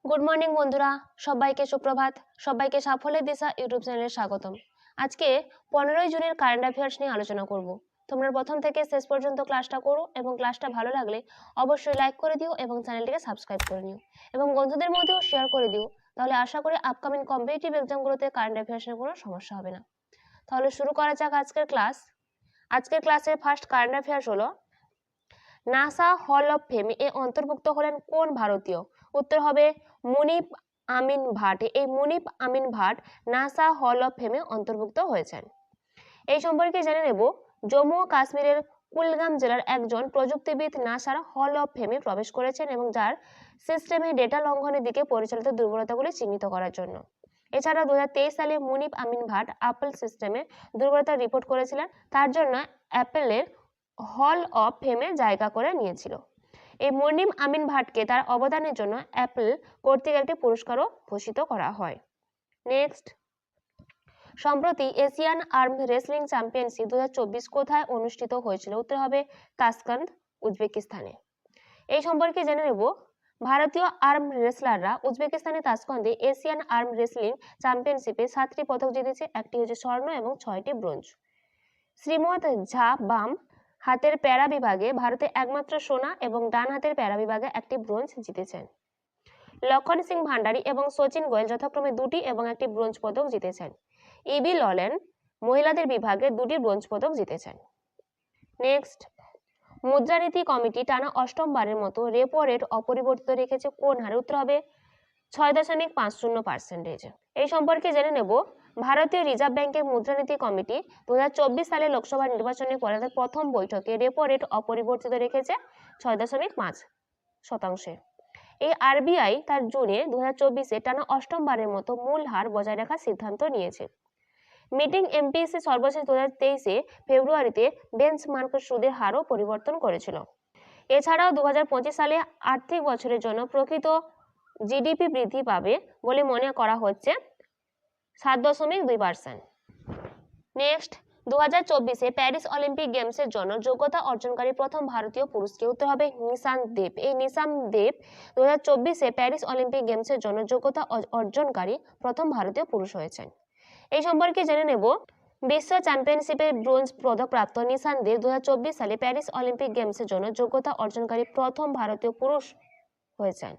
Good morning বন্ধুরা, সবাইকে সুপ্রভাত। সবাইকে সাফল্যের দিশা ইউটিউব চ্যানেলে স্বাগতম। আজকে 15ই জুনের কারেন্ট অ্যাফেয়ার্স নিয়ে আলোচনা করব। তোমরা প্রথম থেকে শেষ পর্যন্ত ক্লাসটা করো এবং ক্লাসটা ভালো লাগলে অবশ্যই লাইক করে দিও এবং চ্যানেলটিকে সাবস্ক্রাইব করে নিও এবং বন্ধুদের মধ্যেও শেয়ার করে দিও। তাহলে আশা করি আপকামিং কম্পিটিটিভ এক্সামগুলোতে কারেন্ট অ্যাফেয়ার্সের কোনো সমস্যা হবে না। তাহলে শুরু করা যাক আজকের ক্লাস। আজকের ক্লাসের ফার্স্ট কারেন্ট অ্যাফেয়ার্স হলো নাসা হল অফ ফেমে এ অন্তর্ভুক্ত হলেন কোন ভারতীয়? উত্তর হবে মুনিপ আমিন ভাট। এই মুনিপ আমিন ভাট নাসা হল অফ ফেমে অন্তর্ভুক্ত হয়েছেন। এই সম্পর্কে জেনে নেব, জম্মু ও কাশ্মীরের কুলগাম জেলার একজন প্রযুক্তিবিদ নাসার হল অফ ফেমে প্রবেশ করেছেন এবং যার সিস্টেমে ডেটা লঙ্ঘনের দিকে পরিচালিত দুর্বলতাগুলি চিহ্নিত করার জন্য। এছাড়া 2023 সালে মুনিপ আমিন ভাট অ্যাপল সিস্টেমে দুর্বলতা রিপোর্ট করেছিলেন, তার জন্য অ্যাপেলের হল অফ ফেমে জায়গা করে নিয়েছিল। এই মুনিপ আমিন ভাটকে তার অবদানের জন্য অ্যাপল কর্তৃক একটি পুরস্কারও ঘোষিত করা হয়। নেক্সট, সম্প্রতি এশিয়ান আর্ম রেসলিং চ্যাম্পিয়নশিপ 2024 কোথায় অনুষ্ঠিত হয়েছিল? উত্তর হবে তাশকান্দ, উজবেকিস্তানে। এই সম্পর্কে জেনে নেব, ভারতীয় আর্ম রেসলাররা উজবেকিস্তানে তাশকান্দে এশিয়ান আর্ম রেসলিং চ্যাম্পিয়নশিপে 7টি পদক জিতেছে, একটি হচ্ছে স্বর্ণ এবং 6টি ব্রোঞ্জ। শ্রীমত ঝা বাম হাতের প্যারা বিভাগে ভারতে একমাত্র সোনা এবং ডান হাতের প্যারা বিভাগে একটি ব্রোঞ্জ জিতেছেন। লক্ষণ সিং ভান্ডারী এবং সচিন গোয়েল যথাক্রমে 2টি এবং 1টি ব্রোঞ্জ পদক জিতেছেন। ইবি ললেন মহিলাদের বিভাগে 2টি ব্রোঞ্জ পদক জিতেছেন। নেক্সট, মুদ্রানীতি কমিটি টানা অষ্টমবারের মতো রেপো রেট অপরিবর্তিত রেখেছে কোন হারে? উত্তর হবে 6.50%। এই সম্পর্কে জেনে নেব, ভারতীয় রিজার্ভ ব্যাংকের মুদ্রানীতি কমিটি 2024 সালে লোকসভা নির্বাচনের পরে তাদের প্রথম বৈঠকে রেপো রেট অপরিবর্তিত রেখেছে 6.5%। এই আরবিআই তার জুনে 2024-এ টানা অষ্টমবারের মতো মূল হার বজায় রাখার সিদ্ধান্ত নিয়েছে। মিটিং এমপিসি সর্বশেষ 2023-এ ফেব্রুয়ারিতে বেঞ্চমার্ক সুদের হারও পরিবর্তন করেছিল। এছাড়াও 2025 সালে আর্থিক বছরের জন্য প্রকৃত জিডিপি বৃদ্ধি পাবে বলে মনে করা হচ্ছে 7.2%। নেক্সট, 2024-এ প্যারিস অলিম্পিক গেমসের জন্য যোগ্যতা অর্জনকারী প্রথম ভারতীয় পুরুষকে? উত্তর হবে নিশান দেব। এই নিশান দেব 2024-এ প্যারিস অলিম্পিক গেমসের জন্য যোগ্যতা অর্জনকারী প্রথম ভারতীয় পুরুষ হয়েছেন। এই সম্পর্কে জেনে নেব, বিশ্ব চ্যাম্পিয়নশিপে ব্রোঞ্জ পদক প্রাপ্ত নিশান দেব 2024 সালে প্যারিস অলিম্পিক গেমসের জন্য যোগ্যতা অর্জনকারী প্রথম ভারতীয় পুরুষ হয়েছেন।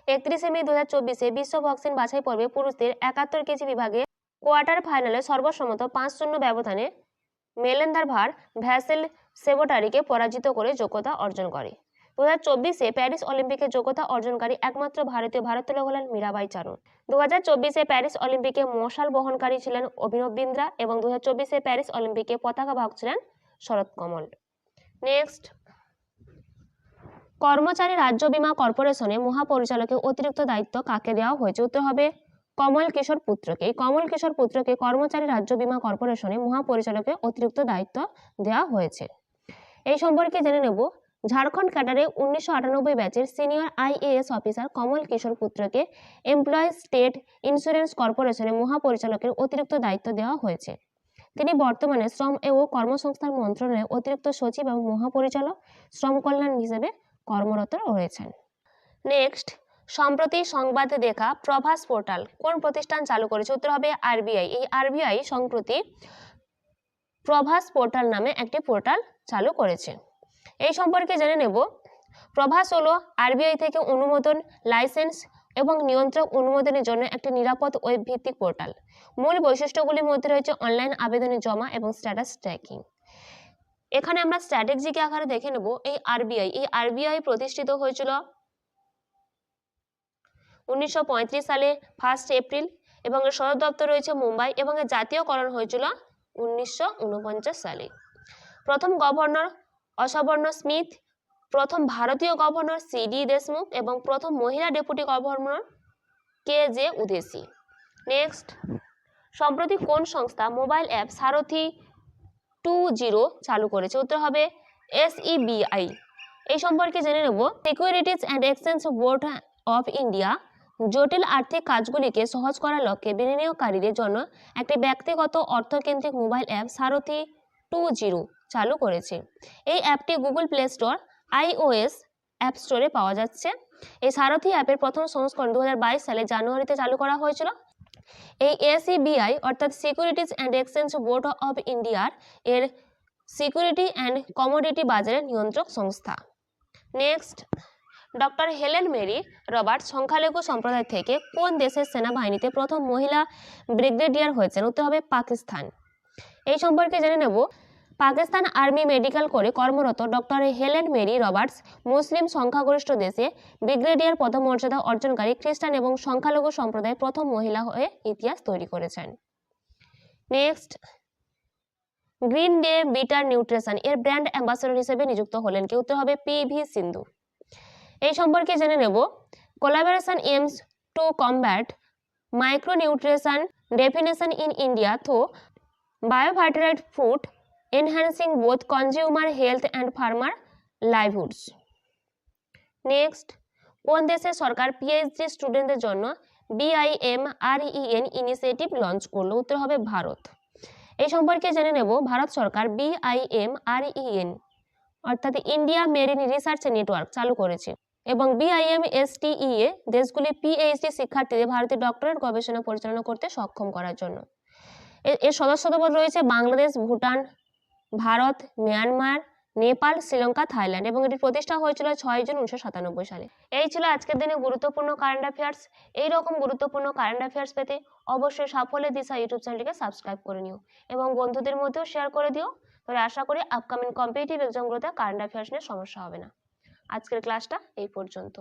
31 মে 2024-এ বিশ্ব বক্সিং বাছাই পর্বে পুরুষদের 71 কেজি বিভাগে কোয়ার্টার ফাইনালে সর্বসম্মত 5-0 ব্যবধানে মেলেন্দার ভার ভ্যাসেল সেবোটারিকে পরাজিত করে যোগ্যতা অর্জন করে। 2024-এ প্যারিস অলিম্পিকে যোগ্যতা অর্জনকারী একমাত্র ভারোত্তোলক হলেন মীরাবাই চানু। 2024-এ প্যারিস অলিম্পিকে মশাল বহনকারী ছিলেন অভিনব বিন্দ্রা এবং 2024-এ প্যারিস অলিম্পিকে পতাকা বাহক ছিলেন শরৎ কমল। নেক্সট, কর্মচারী রাজ্য বীমা কর্পোরেশনে মহাপরিচালকের অতিরিক্ত দায়িত্ব কাকে দেওয়া হয়েছে? উত্তর হবে কমল কিশোর পুত্রকে। এই কমল কিশোর পুত্রকে কর্মচারী রাজ্য বীমা কর্পোরেশনে মহাপরিচালকের অতিরিক্ত দায়িত্ব দেওয়া হয়েছে। এই সম্পর্কে জেনে নেব, ঝাড়খণ্ড ক্যাডারে 1998 ব্যাচের সিনিয়র আইএএস অফিসার কমল কিশোর পুত্রকে এমপ্লয়িজ স্টেট ইন্স্যুরেন্স কর্পোরেশনে মহাপরিচালকের অতিরিক্ত দায়িত্ব দেওয়া হয়েছে। তিনি বর্তমানে শ্রম ও কর্মসংস্থান মন্ত্রণালয়ের অতিরিক্ত সচিব এবং মহাপরিচালক শ্রম কল্যাণ হিসেবে কর্মরত রয়েছেন। নেক্সট, সম্প্রতি সংবাদে দেখা প্রভাস পোর্টাল কোন প্রতিষ্ঠান চালু করেছে? উত্তর হবে আরবিআই। এই আরবিআই সম্প্রতি প্রভাস পোর্টাল নামে একটি পোর্টাল চালু করেছে। এই সম্পর্কে জেনে নেব, প্রভাস হলো আরবিআই থেকে অনুমোদন, লাইসেন্স এবং নিয়ন্ত্রক অনুমোদনের জন্য একটি নিরাপদ ওয়েব ভিত্তিক পোর্টাল। মূল বৈশিষ্ট্যগুলির মধ্যে রয়েছে অনলাইন আবেদনের জমা এবং স্ট্যাটাস ট্র্যাকিং। এখানে আমরা স্ট্র্যাটেজিক আকারে দেখে নেব, এই আরবিআই প্রতিষ্ঠিত হয়েছিল 1935 সালে 1 এপ্রিল এবং এর সদর দপ্তর রয়েছে মুম্বাই এবং এর জাতীয়করণ হয়েছিল 1949 সালে। প্রথম গভর্নর অসবর্ণ স্মিথ, প্রথম ভারতীয় গভর্নর সিডি দেশমুখ এবং প্রথম মহিলা ডেপুটি গভর্নর কেজে উদেসি। নেক্সট, সম্প্রতি কোন সংস্থা মোবাইল অ্যাপ সারথি 2.0 চালু করেছে? উত্তর হবে SEBI। এই সম্পর্কে জেনে নেব, securities and exchange board of India জটিল আর্থিক কাজগুলিকে সহজ করার লক্ষ্যে বিনিয়োগকারীদের জন্য একটি ব্যক্তিগত অর্থকেন্দ্রিক মোবাইল অ্যাপ সারথি 2.0 চালু করেছে। এই অ্যাপটি Google play store, iOS app স্টোরে পাওয়া যাচ্ছে। এই সারথি অ্যাপের প্রথম সংস্করণ 2022 সালে জানুয়ারিতে চালু করা হয়েছিল। এই এসিবিআই অর্থাৎ securities and exchange board of ইন্ডিয়ার এর সিকিউরিটি অ্যান্ড কমোডিটি বাজারের নিয়ন্ত্রক সংস্থা। Next, doctor Helen Mary Roberts সংখ্যালঘু সম্প্রদায় থেকে কোন দেশের সেনাবাহিনীতে প্রথম মহিলা ব্রিগেডিয়ার হয়েছেন? উত্তর হবে পাকিস্তান। এই সম্পর্কে জেনে নেব। পাকিস্তান আর্মি মেডিকেল করে কর্মরত ডক্টর হেলেন মেরি রবার্টস মুসলিম সংখ্যাগরিষ্ঠ দেশে ব্রিগেডিয়ার পদমর্যাদা অর্জনকারী খ্রিস্টান এবং সংখ্যালঘু সম্প্রদায়ের প্রথম মহিলা হয়ে ইতিহাস তৈরি করেছেন। Next, green day bitter nutrition এর ব্র্যান্ড অ্যাম্বাসেডর হিসেবে নিযুক্ত হলেন কে? উত্তর হবে পিভি সিন্ধু। এই সম্পর্কে জেনে নেব। Collaboration aims to combat micronutrition definition in India through biofortified food enhancing both consumer health and farmer livelihoods. Next, কোন দেশের সরকার পিএইচডি স্টুডেন্টদের জন্য BIMREN ইনিশিয়েটিভ লঞ্চ করলো? উত্তর হবে ভারত। এই সম্পর্কে জেনে নেব। ভারত সরকার BIMREN অর্থাৎ ইন্ডিয়া মেরিন রিসার্চ নেটওয়ার্ক চালু করেছে এবং BIMSTEA দেশগুলি পিএইচডি শিক্ষার্থীদের ভারতের ডক্টরেট গবেষণা পরিচালনা করতে সক্ষম করার জন্য। এর সদস্যপদ রয়েছে বাংলাদেশ, ভুটান, ভারত, মিয়ানমার, নেপাল, শ্রীলঙ্কা, থাইল্যান্ড এবং এটি প্রতিষ্ঠা হয়েছিল 6 জুন 1997 সালে। এই ছিল আজকের দিনে গুরুত্বপূর্ণ কারেন্ট অ্যাফেয়ার্স। এই রকম গুরুত্বপূর্ণ কারেন্ট অ্যাফেয়ার্স পেতে অবশ্যই সাফল্যের দিশা ইউটিউব চ্যানেলটিকে সাবস্ক্রাইব করে নিও এবং বন্ধুদের মধ্যেও শেয়ার করে দিও। তবে আশা করি আপকামিং কম্পিটিটিভ এক্সামগুলোতে কারেন্ট অ্যাফেয়ার্স নিয়ে সমস্যা হবে না। আজকের ক্লাসটা এই পর্যন্ত।